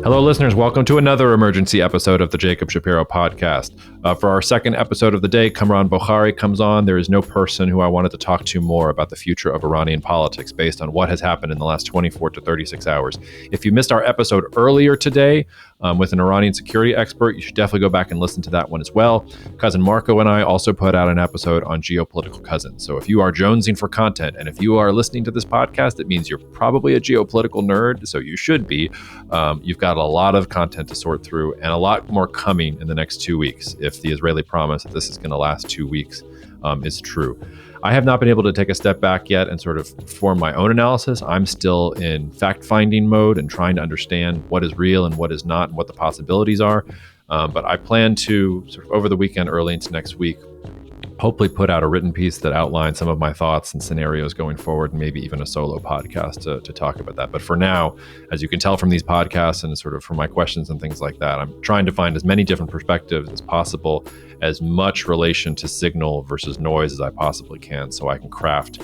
Hello, listeners. Welcome to another emergency episode of the Jacob Shapiro podcast. For our second episode of the day, Kamran Bokhari comes on. There is no person who I wanted to talk to more about the future of Iranian politics based on what has happened in the last 24 to 36 hours. If you missed our episode earlier today with an Iranian security expert, you should definitely go back and listen to that one as well. Cousin Marco and I also put out an episode on geopolitical cousins. So if you are jonesing for content and if you are listening to this podcast, it means you're probably a geopolitical nerd, so you should be. You've got a lot of content to sort through and a lot more coming in the next 2 weeks if the Israeli promise that this is going to last 2 weeks is true. I have not been able to take a step back yet and sort of form my own analysis. I'm still in fact-finding mode and trying to understand what is real and what is not and what the possibilities are. But I plan to, sort of over the weekend, early into next week, hopefully put out a written piece that outlines some of my thoughts and scenarios going forward, and maybe even a solo podcast to talk about that. But for now, as you can tell from these podcasts and sort of from my questions and things like that, I'm trying to find as many different perspectives as possible, as much relation to signal versus noise as I possibly can, so I can craft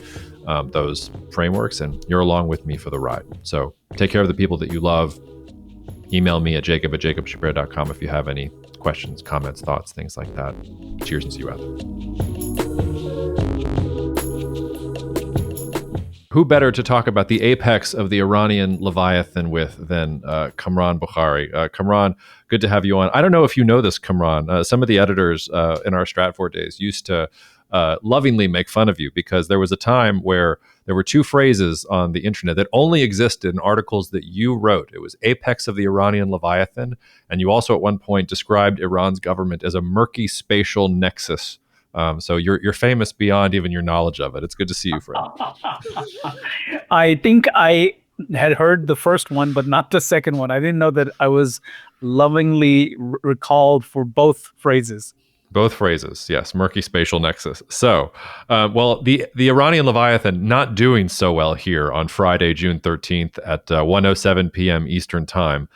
those frameworks, and you're along with me for the ride. So take care of the people that you love. Email me at jacob@jacobshapiro.com if you have any questions, comments, thoughts, things like that. Cheers and see you out there. Who better to talk about the apex of the Iranian Leviathan with than Kamran Bokhari? Kamran, good to have you on. I don't know if you know this, Kamran. Some of the editors in our Stratfor days used to lovingly make fun of you because there was a time where there were two phrases on the internet that only existed in articles that you wrote. It was apex of the Iranian Leviathan, and you also at one point described Iran's government as a murky spatial nexus. So you're famous beyond even your knowledge of it. It's good to see you, friend. I think I had heard the first one, but not the second one. I didn't know that I was lovingly recalled for both phrases. Both phrases, yes, murky spatial nexus. So, the Iranian Leviathan not doing so well here on Friday, June 13th at 1:07 p.m. Eastern Time.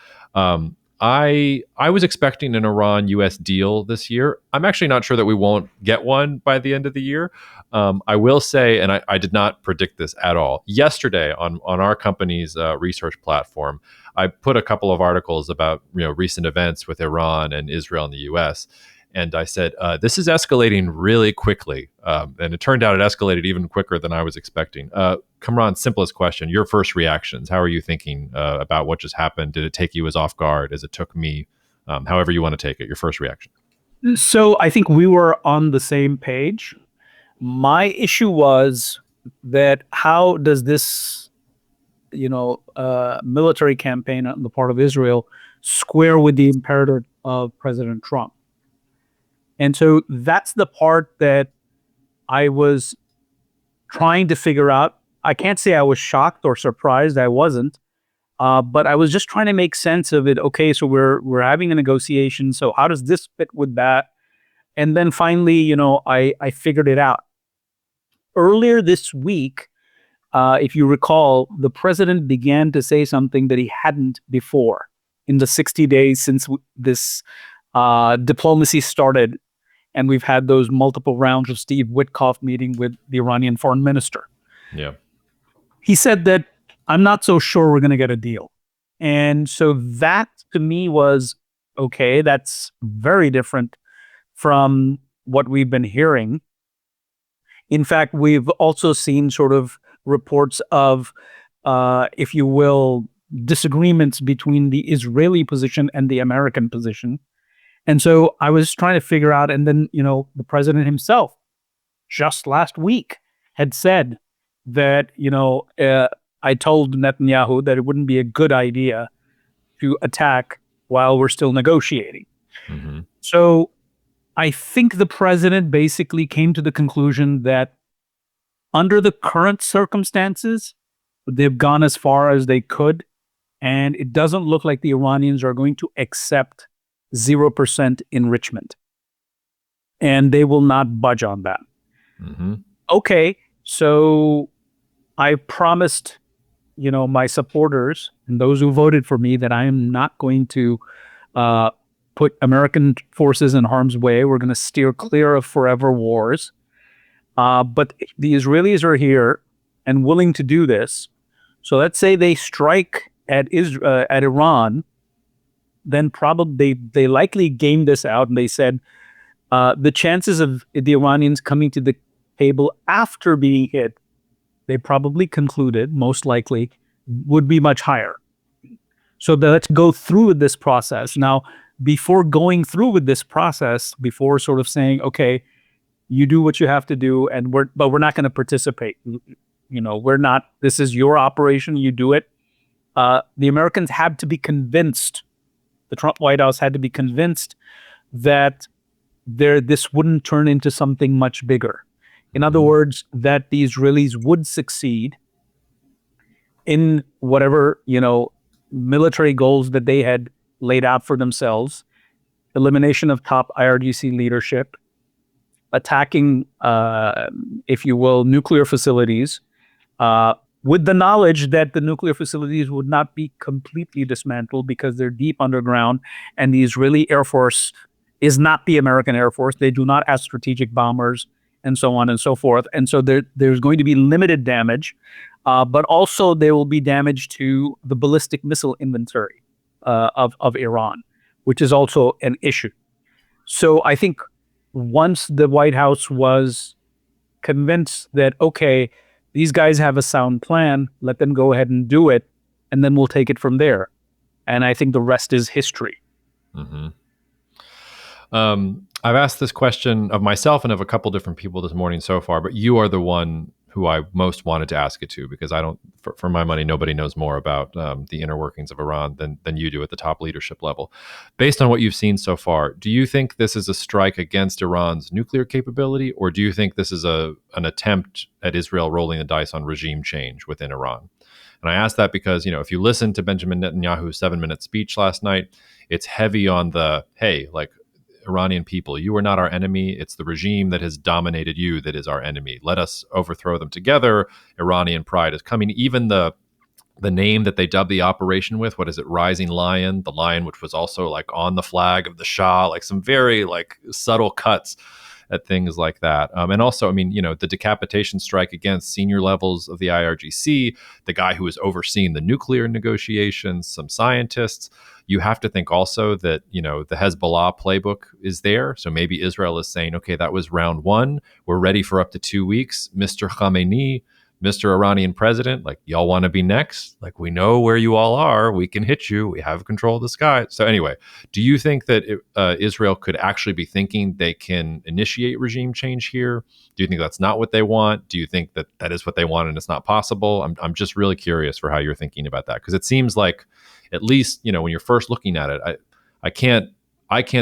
I was expecting an Iran-U.S. deal this year. I'm actually not sure that we won't get one by the end of the year. I will say, and I did not predict this at all. Yesterday on our company's research platform, I put a couple of articles about recent events with Iran and Israel and the U.S., and I said, this is escalating really quickly. And it turned out it escalated even quicker than I was expecting. Kamran, simplest question, your first reactions. How are you thinking about what just happened? Did it take you as off guard as it took me? However you want to take it, your first reaction. So I think we were on the same page. My issue was that how does this, military campaign on the part of Israel square with the imperative of President Trump? And so that's the part that I was trying to figure out. I can't say I was shocked or surprised. I wasn't. But I was just trying to make sense of it. Okay, so we're having a negotiation. So how does this fit with that? And then finally, I figured it out. Earlier this week, if you recall, the president began to say something that he hadn't before in the 60 days since this diplomacy started. And we've had those multiple rounds of Steve Witkoff meeting with the Iranian foreign minister. Yeah. He said that I'm not so sure we're going to get a deal. And so that to me was, okay, that's very different from what we've been hearing. In fact, we've also seen sort of reports of, if you will, disagreements between the Israeli position and the American position. And so I was trying to figure out, and then, the president himself just last week had said that, I told Netanyahu that it wouldn't be a good idea to attack while we're still negotiating. Mm-hmm. So I think the president basically came to the conclusion that under the current circumstances, they've gone as far as they could, and it doesn't look like the Iranians are going to accept 0% enrichment. And they will not budge on that. Mm-hmm. Okay, so I promised, my supporters and those who voted for me that I am not going to put American forces in harm's way. We're going to steer clear of forever wars. But the Israelis are here and willing to do this. So let's say they strike at Iran. then probably they likely gamed this out, and they said the chances of the Iranians coming to the table after being hit, they probably concluded most likely would be much higher. So let's go through with this process. Now, before going through with this process, before sort of saying, okay, you do what you have to do, but we're not going to participate. We're not, this is your operation, you do it. The Americans had to be convinced, the Trump White House had to be convinced that this wouldn't turn into something much bigger. In other words, that the Israelis would succeed in whatever, military goals that they had laid out for themselves, elimination of top IRGC leadership, attacking, if you will, nuclear facilities, with the knowledge that the nuclear facilities would not be completely dismantled because they're deep underground, and the Israeli Air Force is not the American Air Force. They do not have strategic bombers, and so on and so forth. And so there's going to be limited damage, but also there will be damage to the ballistic missile inventory of Iran, which is also an issue. So I think once the White House was convinced that, okay, these guys have a sound plan, let them go ahead and do it, and then we'll take it from there. And I think the rest is history. Mm-hmm. I've asked this question of myself and of a couple different people this morning so far, but you are the one who I most wanted to ask it to, because I don't, for my money, nobody knows more about the inner workings of Iran than you do at the top leadership level. Based on what you've seen so far, do you think this is a strike against Iran's nuclear capability, or do you think this is an attempt at Israel rolling the dice on regime change within Iran? And I ask that because, if you listen to Benjamin Netanyahu's 7-minute speech last night, it's heavy on the, hey, like, Iranian people, you are not our enemy. It's the regime that has dominated you that is our enemy. Let us overthrow them together. Iranian pride is coming. Even the name that they dubbed the operation with, what is it, Rising Lion, the lion which was also like on the flag of the Shah, like some very like subtle cuts at things like that. And also, the decapitation strike against senior levels of the IRGC, the guy who was overseeing the nuclear negotiations, some scientists. You have to think also that, the Hezbollah playbook is there. So maybe Israel is saying, okay, that was round one. We're ready for up to 2 weeks. Mr. Khamenei, Mr. Iranian president, like, y'all want to be next? Like, we know where you all are. We can hit you. We have control of the sky. So anyway, do you think that Israel could actually be thinking they can initiate regime change here? Do you think that's not what they want? Do you think that that is what they want and it's not possible? I'm just really curious for how you're thinking about that, because it seems like, at least, when you're first looking at it, I can't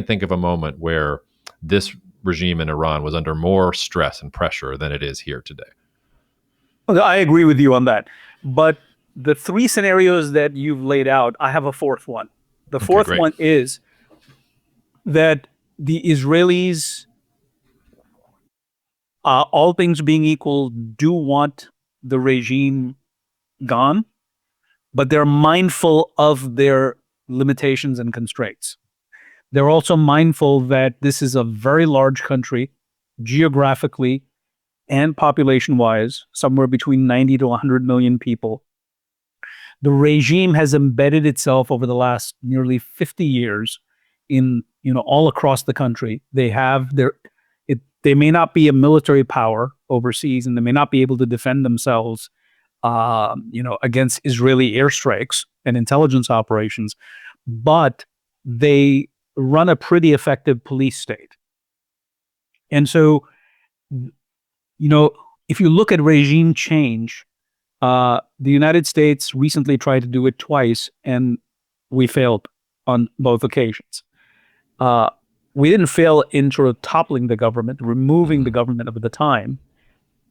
think of a moment where this regime in Iran was under more stress and pressure than it is here today. I agree with you on that. But the three scenarios that you've laid out, I have a fourth one. The fourth one is that the Israelis, all things being equal, do want the regime gone, but they're mindful of their limitations and constraints. They're also mindful that this is a very large country, geographically and population-wise, somewhere between 90 to 100 million people. The regime has embedded itself over the last nearly 50 years in, all across the country. They have they may not be a military power overseas, and they may not be able to defend themselves, against Israeli airstrikes and intelligence operations, but they run a pretty effective police state. And so, if you look at regime change, the United States recently tried to do it twice, and we failed on both occasions. We didn't fail in sort of toppling the government, removing the government of the time,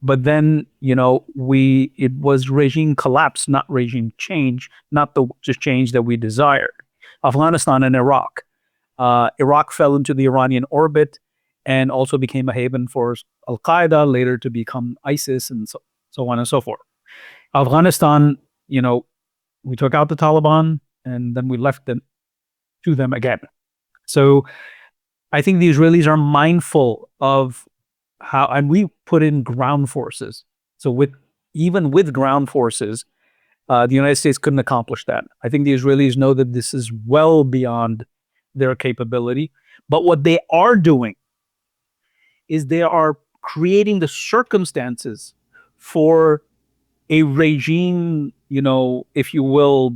but then, it was regime collapse, not regime change, not the change that we desired. Afghanistan and Iraq. Iraq fell into the Iranian orbit and also became a haven for Al-Qaeda, later to become ISIS, and so on and so forth. Afghanistan, we took out the Taliban, and then we left them to them again. So I think the Israelis are mindful of and we put in ground forces. So even with ground forces, The United States couldn't accomplish that. I think the Israelis know that this is well beyond their capability. But what they are doing is they are creating the circumstances for a regime, if you will,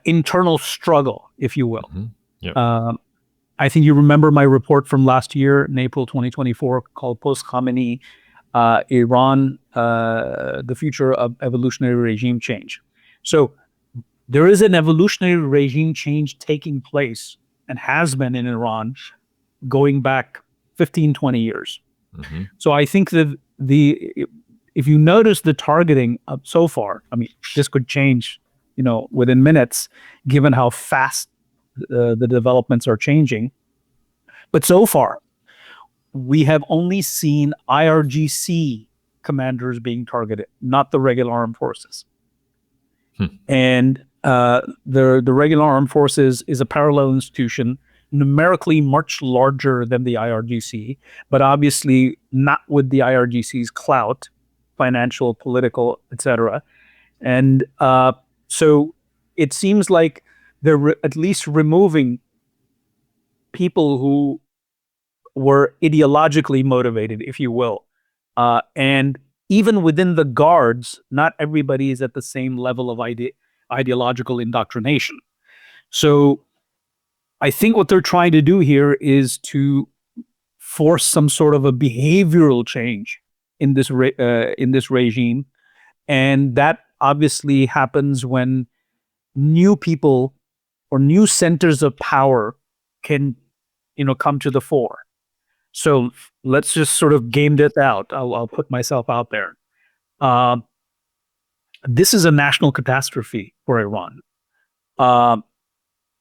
internal struggle, if you will. Mm-hmm. Yep. I think you remember my report from last year in April 2024 called Post-Khamenei Iran, the Future of Evolutionary Regime Change. So there is an evolutionary regime change taking place and has been in Iran going back 15, 20 years. Mm-hmm. So I think that if you notice the targeting so far, I mean, this could change, within minutes, given how fast the developments are changing. But so far, we have only seen IRGC commanders being targeted, not the regular armed forces. And the regular armed forces is a parallel institution, numerically much larger than the IRGC, but obviously not with the IRGC's clout, financial, political, etc. And so it seems like they're at least removing people who were ideologically motivated, if you will. And even within the guards, not everybody is at the same level of ideological indoctrination. So I think what they're trying to do here is to force some sort of a behavioral change in this regime. And that obviously happens when new people or new centers of power can, come to the fore. So let's just sort of game this out. I'll put myself out there. This is a national catastrophe for Iran.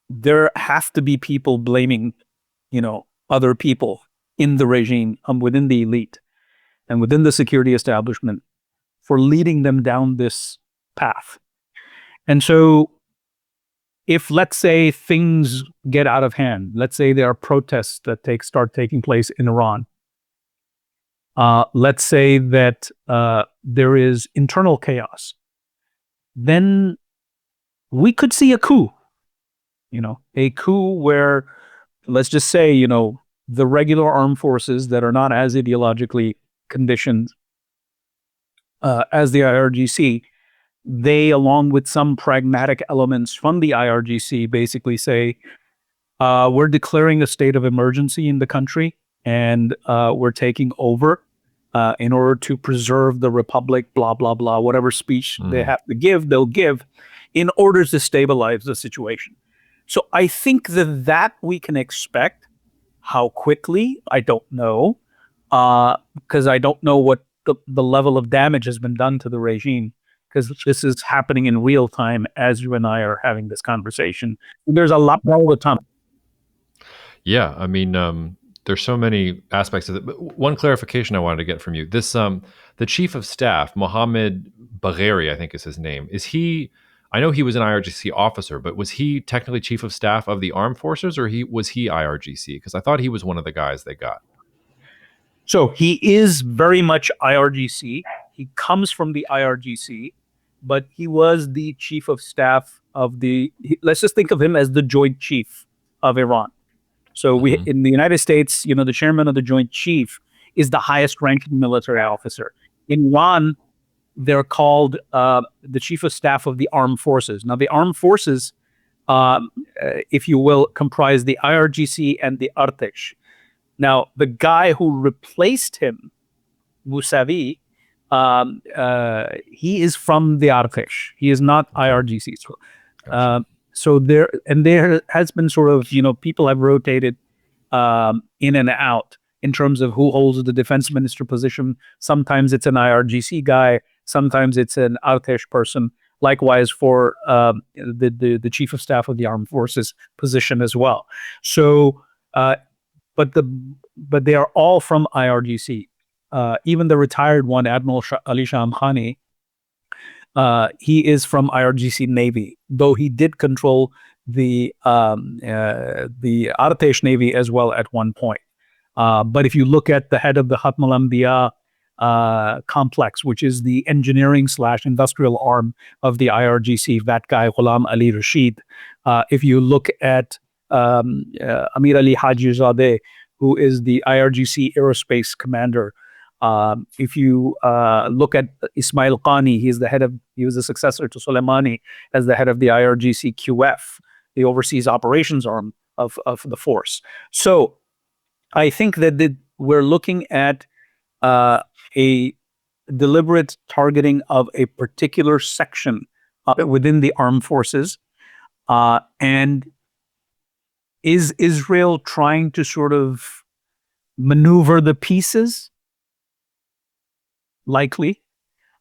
There have to be people blaming, other people in the regime, within the elite and within the security establishment for leading them down this path. And so if, let's say, things get out of hand, let's say there are protests that start taking place in Iran, let's say that there is internal chaos, then we could see a coup, a coup where, let's just say, the regular armed forces that are not as ideologically conditioned as the IRGC, they, along with some pragmatic elements from the IRGC, basically say, we're declaring a state of emergency in the country, and we're taking over in order to preserve the republic, blah, blah, blah, whatever speech they have to give, they'll give in order to stabilize the situation. So I think that we can expect. How quickly, I don't know, because I don't know what the level of damage has been done to the regime, because this is happening in real time as you and I are having this conversation. There's a lot more to come. Yeah, I mean, there's so many aspects of it. But one clarification I wanted to get from you: this, the chief of staff, Mohammed Bagheri, I think is his name. Is he? I know he was an IRGC officer, but was he technically chief of staff of the armed forces, or was he IRGC? Because I thought he was one of the guys they got. So he is very much IRGC. He comes from the IRGC, but he was the chief of staff of let's just think of him as the Joint Chief of Iran. So in the United States, the chairman of the Joint Chief is the highest ranking military officer. In Iran, they're called the Chief of Staff of the Armed Forces. Now, the Armed Forces, if you will, comprise the IRGC and the Artesh. Now, the guy who replaced him, Mousavi, he is from the Artesh. He is not IRGC. So there has been sort of, people have rotated in and out in terms of who holds the defense minister position. Sometimes it's an IRGC guy. Sometimes it's an Artesh person. Likewise for the chief of staff of the armed forces position as well. So, but they are all from IRGC. Even the retired one, Admiral Ali Shamkhani, he is from IRGC Navy, though he did control the Artesh Navy as well at one point. But if you look at the head of the Khatm al-Anbiya, complex, which is the engineering/industrial arm of the IRGC. That guy, Ghulam Ali Rashid. If you look at Amir Ali Hajizadeh, who is the IRGC aerospace commander. If you look at Ismail Qani, he was the successor to Soleimani as the head of the IRGC QF, the overseas operations arm of the force. So I think that we're looking at a deliberate targeting of a particular section within the armed forces. And is Israel trying to sort of maneuver the pieces? Likely.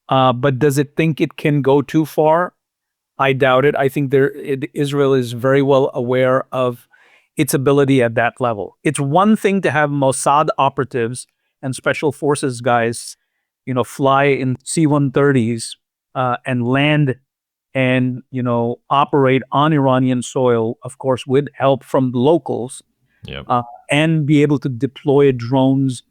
But does it think it can go too far? I doubt it. I think Israel is very well aware of its ability at that level. It's one thing to have Mossad operatives and special forces guys, fly in C-130s and land and, operate on Iranian soil, of course, with help from locals, Yep. and be able to deploy drones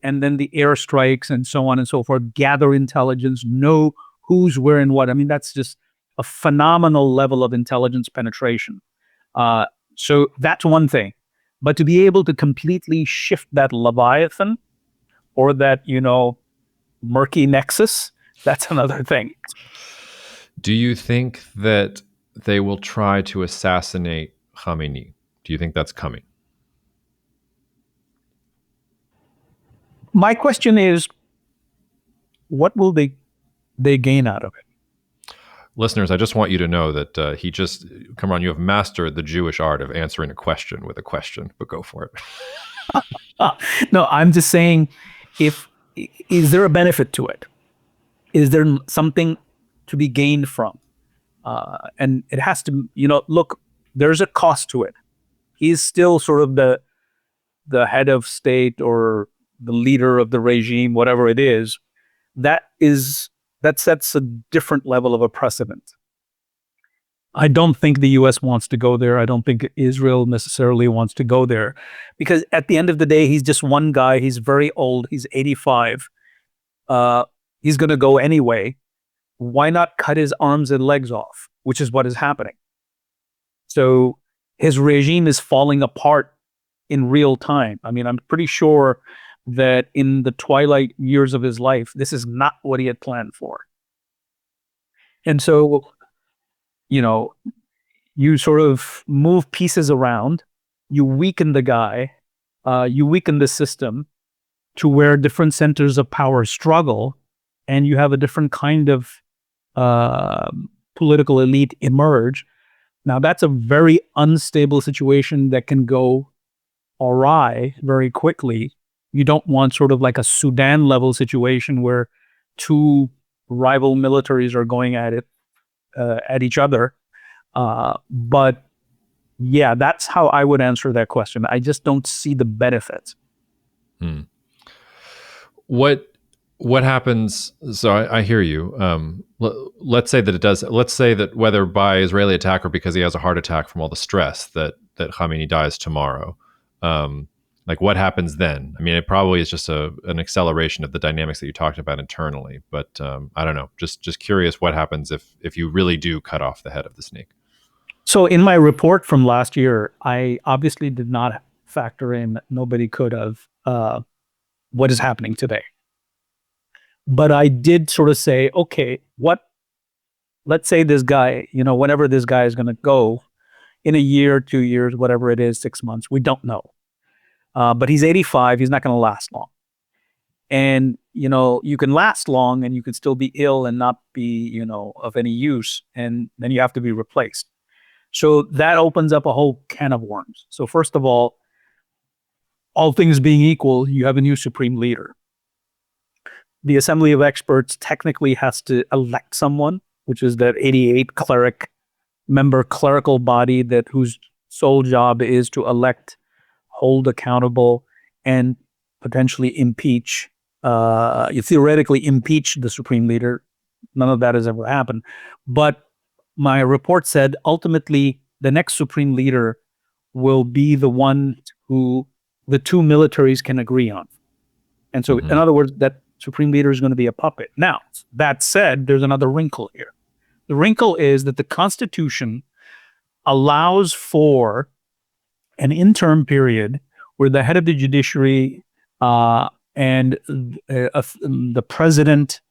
and then the airstrikes and so on and so forth, gather intelligence, know who's where and what. I mean, that's just a phenomenal level of intelligence penetration. So that's one thing. But to be able to completely shift that Leviathan or that, murky nexus, that's another thing. Do you think that they will try to assassinate Khamenei? Do you think that's coming? My question is, what will they gain out of it? Listeners, I just want you to know that Kamran, you have mastered the Jewish art of answering a question with a question, but go for it. No, I'm just saying, is there a benefit to it? Is there something to be gained from? And it has to, look, there's a cost to it. He's still sort of the head of state or the leader of the regime, whatever it is. That sets a different level of a precedent. I don't think the U.S. wants to go there. I don't think Israel necessarily wants to go there, because at the end of the day, he's just one guy. He's very old. He's 85. He's going to go anyway. Why not cut his arms and legs off, which is what is happening? So his regime is falling apart in real time. I mean, I'm pretty sure that in the twilight years of his life, this is not what he had planned for. And so, you sort of move pieces around, you weaken the guy, you weaken the system to where different centers of power struggle, and you have a different kind of political elite emerge. Now, that's a very unstable situation that can go awry very quickly. You don't want sort of like a Sudan level situation where two rival militaries are going at it, at each other. But yeah, that's how I would answer that question. I just don't see the benefits. What happens? So I hear you. Let's say that it does. Let's say that whether by Israeli attack or because he has a heart attack from all the stress that Khamenei dies tomorrow. Like what happens then? I mean, it probably is just an acceleration of the dynamics that you talked about internally. But I don't know. Just curious, what happens if you really do cut off the head of the snake? So in my report from last year, I obviously did not factor in. Nobody could have what is happening today. But I did sort of say, okay, let's say this guy, whenever this guy is going to go in a year, 2 years, whatever it is, 6 months, we don't know. But he's 85. He's not going to last long. And, you can last long and you can still be ill and not be, of any use. And then you have to be replaced. So that opens up a whole can of worms. So first of all things being equal, you have a new supreme leader. The Assembly of Experts technically has to elect someone, which is that 88 clerical body whose sole job is to elect, hold accountable, and potentially impeach. You theoretically impeach the supreme leader. None of that has ever happened. But my report said ultimately the next supreme leader will be the one who the two militaries can agree on. And so, in other words, that Supreme leader is going to be a puppet. Now, that said, there's another wrinkle here. The wrinkle is that the Constitution allows for an interim period where the head of the judiciary and the president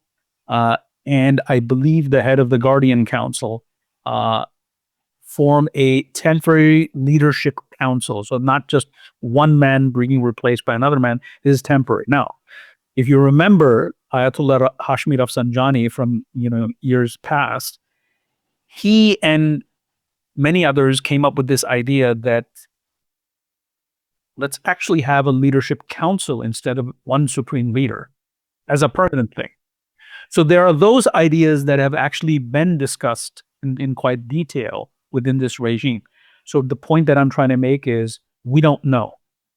and I believe the head of the Guardian Council form a temporary leadership council. So not just one man being replaced by another man. This is temporary. Now, if you remember Ayatollah Hashmi Rafsanjani from years past, he and many others came up with this idea that let's actually have a leadership council instead of one supreme leader as a permanent thing. So there are those ideas that have actually been discussed in quite detail within this regime. So the point that I'm trying to make is we don't know.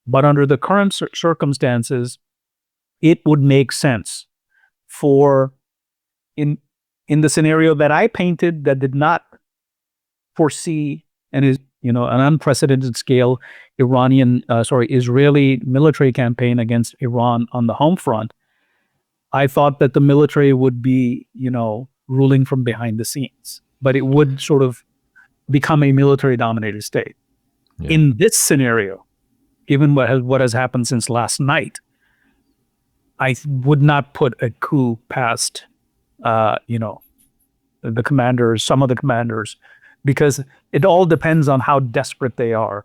But under the current circumstances, it would make sense for, in the scenario that I painted that did not foresee and is an unprecedented scale Israeli military campaign against Iran on the home front, I thought that the military would be, ruling from behind the scenes, but it would sort of become a military-dominated state. Yeah. In this scenario, given what has happened since last night, I would not put a coup past, the commanders, some of the commanders, because it all depends on how desperate they are,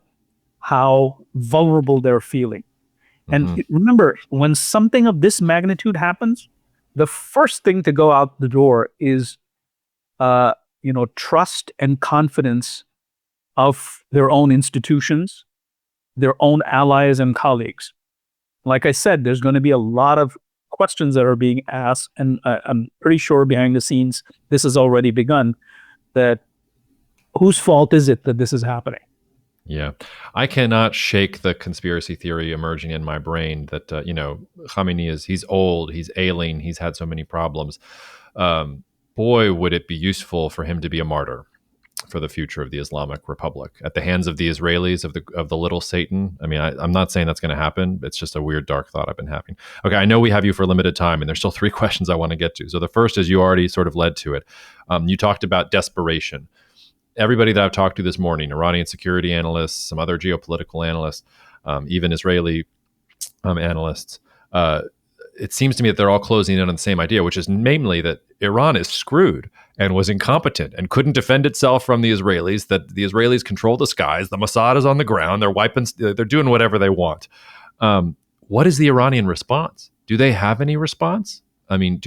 how vulnerable they're feeling. And remember, when something of this magnitude happens, the first thing to go out the door is, trust and confidence of their own institutions, their own allies and colleagues. Like I said, there's going to be a lot of questions that are being asked, and I'm pretty sure behind the scenes, this has already begun, that whose fault is it that this is happening? Yeah. I cannot shake the conspiracy theory emerging in my brain that, Khamenei he's old, he's ailing, he's had so many problems. Boy, would it be useful for him to be a martyr for the future of the Islamic Republic at the hands of the Israelis, of the little Satan. I mean, I'm not saying that's going to happen. It's just a weird, dark thought I've been having. Okay, I know we have you for limited time, and there's still 3 questions I want to get to. So the first is, you already sort of led to it. You talked about desperation. Everybody that I've talked to this morning, Iranian security analysts, some other geopolitical analysts, even Israeli analysts, it seems to me that they're all closing in on the same idea, which is namely that Iran is screwed and was incompetent and couldn't defend itself from the Israelis, that the Israelis control the skies, the Mossad is on the ground, they're doing whatever they want. What is the Iranian response? Do they have any response? I mean,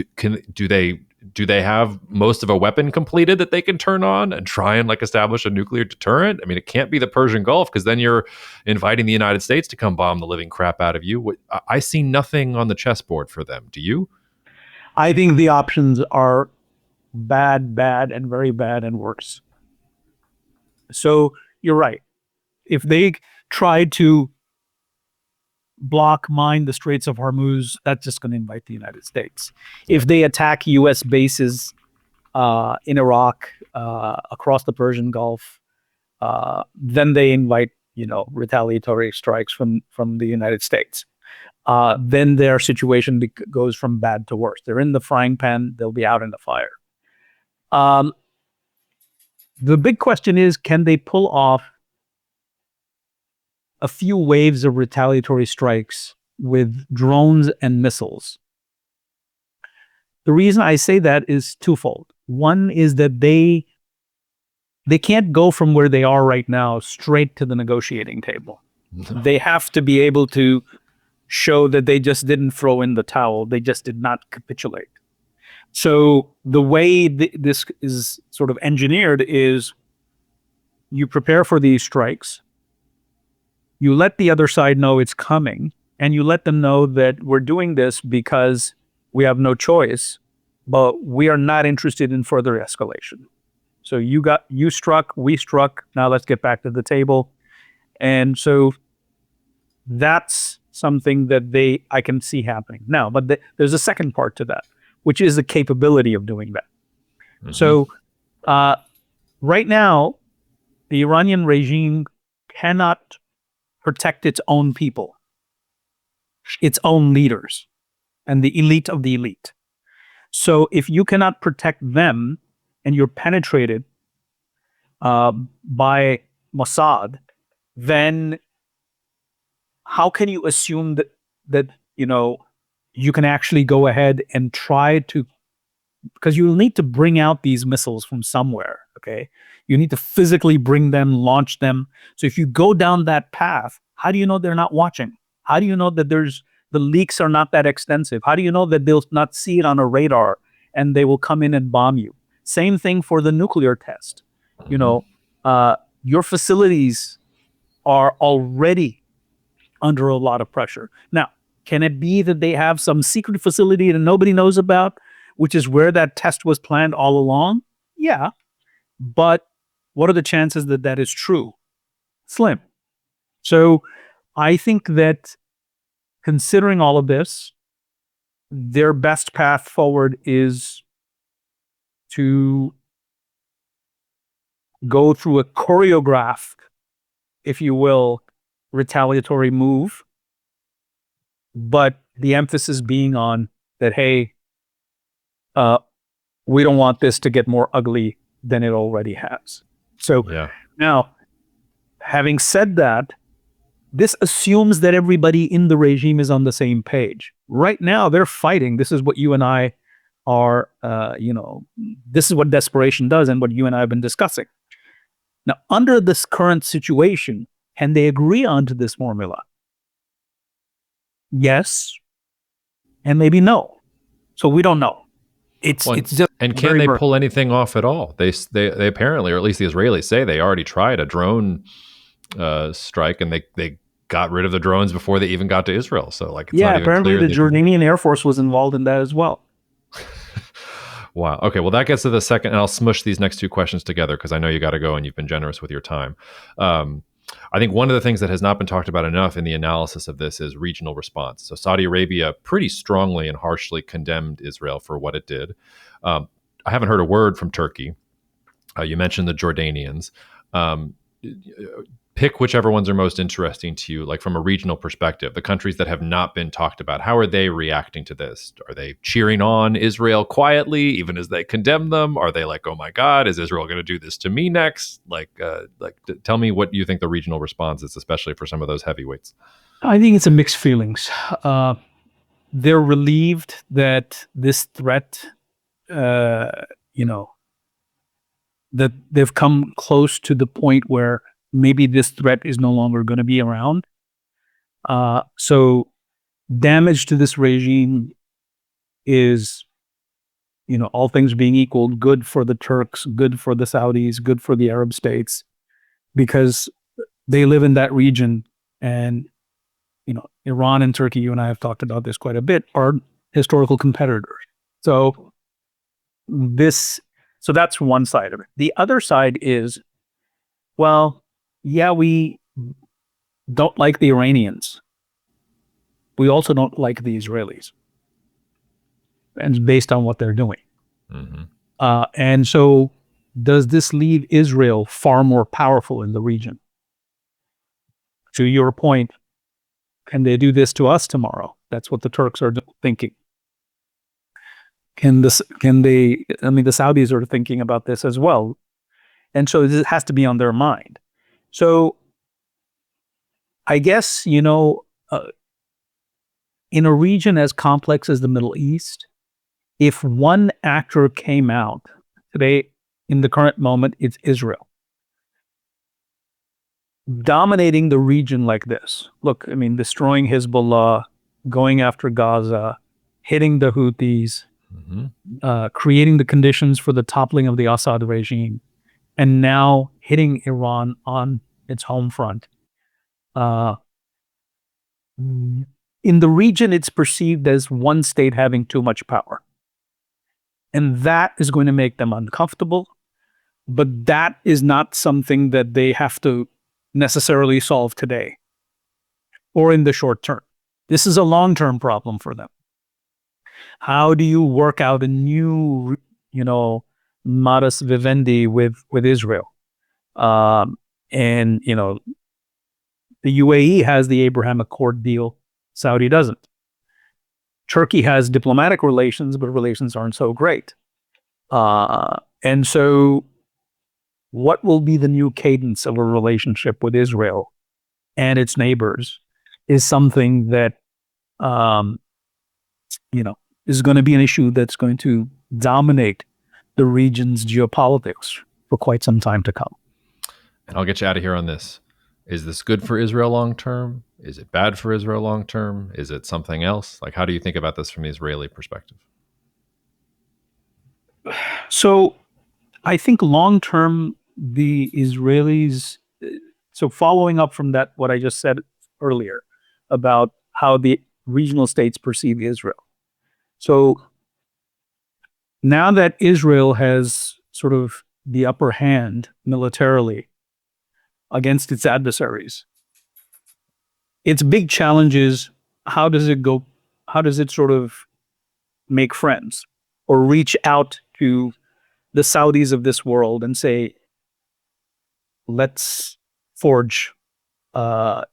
do they have most of a weapon completed that they can turn on and try and establish a nuclear deterrent? I mean, it can't be the Persian Gulf, because then you're inviting the United States to come bomb the living crap out of you. I see nothing on the chessboard for them. Do you? I think the options are bad, and very bad, and worse. So you're right. If they try to mine the Straits of Hormuz, that's just going to invite the United States. If they attack U.S. bases in Iraq, across the Persian Gulf, then they invite, retaliatory strikes from the United States. Then their situation goes from bad to worse. They're in the frying pan, they'll be out in the fire. The big question is, can they pull off a few waves of retaliatory strikes with drones and missiles? The reason I say that is twofold. One is that they can't go from where they are right now straight to the negotiating table. They have to be able to show that they just didn't throw in the towel. They just did not capitulate. So the way this is sort of engineered is, you prepare for these strikes, you let the other side know it's coming, and you let them know that we're doing this because we have no choice, but we are not interested in further escalation. So you struck, we struck, now let's get back to the table. And so that's something that I can see happening now. But there's a second part to that, which is the capability of doing that. Mm-hmm. So right now, the Iranian regime cannot protect its own people, its own leaders. and the elite of the elite. So if you cannot protect them and you're penetrated by Mossad, then how can you assume that you can actually go ahead and try to, because you'll need to bring out these missiles from somewhere, okay? You need to physically bring them, launch them. So if you go down that path, how do you know they're not watching? How do you know that the leaks are not that extensive? How do you know that they'll not see it on a radar and they will come in and bomb you? Same thing for the nuclear test. Your facilities are already under a lot of pressure. Now, can it be that they have some secret facility that nobody knows about, which is where that test was planned all along? Yeah. But what are the chances that that is true? Slim. So I think that considering all of this, their best path forward is to go through a choreographed, if you will, retaliatory move, but the emphasis being on that, hey, we don't want this to get more ugly than it already has. So now, having said that, this assumes that everybody in the regime is on the same page. Right now, they're fighting. This is what you and I are, this is what desperation does and what you and I have been discussing. Now, under this current situation, can they agree onto this formula? Yes, and maybe no. So we don't know. It's just, and can they pull anything off at all? They apparently, or at least the Israelis say, they already tried a drone strike, and they got rid of the drones before they even got to Israel. So it's not even apparently clear the Jordanian Air Force was involved in that as well. Wow. Okay. Well, that gets to the second, and I'll smush these next two questions together because I know you got to go and you've been generous with your time. I think one of the things that has not been talked about enough in the analysis of this is regional response. So Saudi Arabia pretty strongly and harshly condemned Israel for what it did. I haven't heard a word from Turkey. You mentioned the Jordanians. Pick whichever ones are most interesting to you, like from a regional perspective, the countries that have not been talked about. How are they reacting to this? Are they cheering on Israel quietly, even as they condemn them? Are they like, oh my God, is Israel going to do this to me next? Tell me what you think the regional response is, especially for some of those heavyweights. I think it's a mixed feelings. They're relieved that this threat, that they've come close to the point where maybe this threat is no longer going to be around. So damage to this regime is, all things being equal, good for the Turks, good for the Saudis, good for the Arab states, because they live in that region. And, Iran and Turkey, you and I have talked about this quite a bit, are historical competitors. So that's one side of it. The other side is, well, yeah, we don't like the Iranians. We also don't like the Israelis. And it's based on what they're doing. Mm-hmm. And so does this leave Israel far more powerful in the region? To your point, can they do this to us tomorrow? That's what the Turks are thinking. The Saudis are thinking about this as well. And so it has to be on their mind. So I guess, in a region as complex as the Middle East, if one actor came out today, in the current moment, it's Israel. Dominating the region like this. Look, destroying Hezbollah, going after Gaza, hitting the Houthis, creating the conditions for the toppling of the Assad regime, and now hitting Iran on its home front. In the region, it's perceived as one state having too much power. And that is going to make them uncomfortable. But that is not something that they have to necessarily solve today or in the short term. This is a long-term problem for them. How do you work out a new, modus vivendi with Israel? And the UAE has the Abraham Accord deal. Saudi doesn't. Turkey has diplomatic relations, but relations aren't so great. And so what will be the new cadence of a relationship with Israel and its neighbors is something that, is going to be an issue that's going to dominate the region's geopolitics for quite some time to come. And I'll get you out of here on this. Is this good for Israel long term? Is it bad for Israel long term? Is it something else? Like, how do you think about this from the Israeli perspective? So I think long term, the Israelis, so following up from that, what I just said earlier about how the regional states perceive Israel. So now that Israel has sort of the upper hand militarily against its adversaries, its big challenge is how does it go? How does it sort of make friends or reach out to the Saudis of this world and say, let's forge, a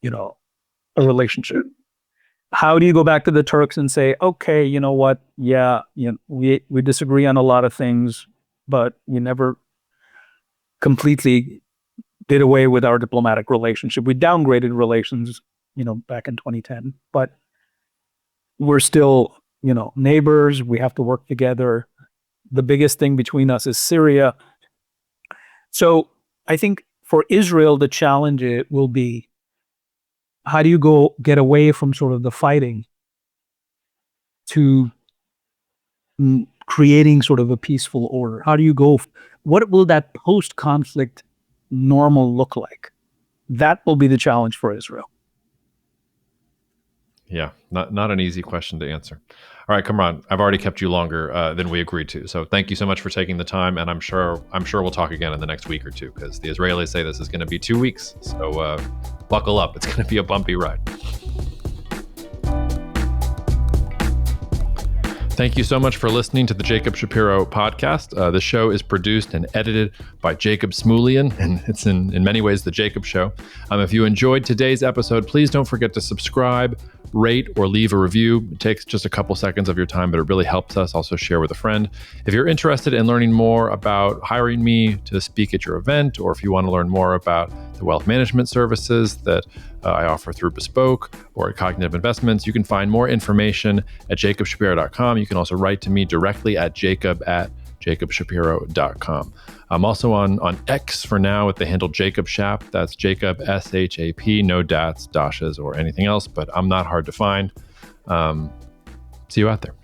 relationship? How do you go back to the Turks and say, okay, you know what? Yeah, we disagree on a lot of things, but we never completely did away with our diplomatic relationship. We downgraded relations, back in 2010, but we're still, neighbors. We have to work together. The biggest thing between us is Syria. So I think for Israel, the challenge will be, how do you get away from sort of the fighting to creating sort of a peaceful order? How do you what will that post-conflict normal look like? That will be the challenge for Israel. Yeah, not an easy question to answer. All right, Kamran, I've already kept you longer than we agreed to. So thank you so much for taking the time. And I'm sure we'll talk again in the next week or two, because the Israelis say this is going to be 2 weeks. So buckle up. It's going to be a bumpy ride. Thank you so much for listening to the Jacob Shapiro podcast. The show is produced and edited by Jacob Smulian, and it's in many ways the Jacob Show. If you enjoyed today's episode, please don't forget to subscribe, rate, or leave a review. It takes just a couple seconds of your time, but it really helps us. Also share with a friend. If you're interested in learning more about hiring me to speak at your event, or if you want to learn more about the wealth management services that I offer through Bespoke or at Cognitive Investments, you can find more information at jacobshapiro.com. You can also write to me directly at jacob@jacobshapiro.com. I'm also on X for now with the handle Jacob Shap. That's Jacob, S-H-A-P, no dats, dashes, or anything else, but I'm not hard to find. See you out there.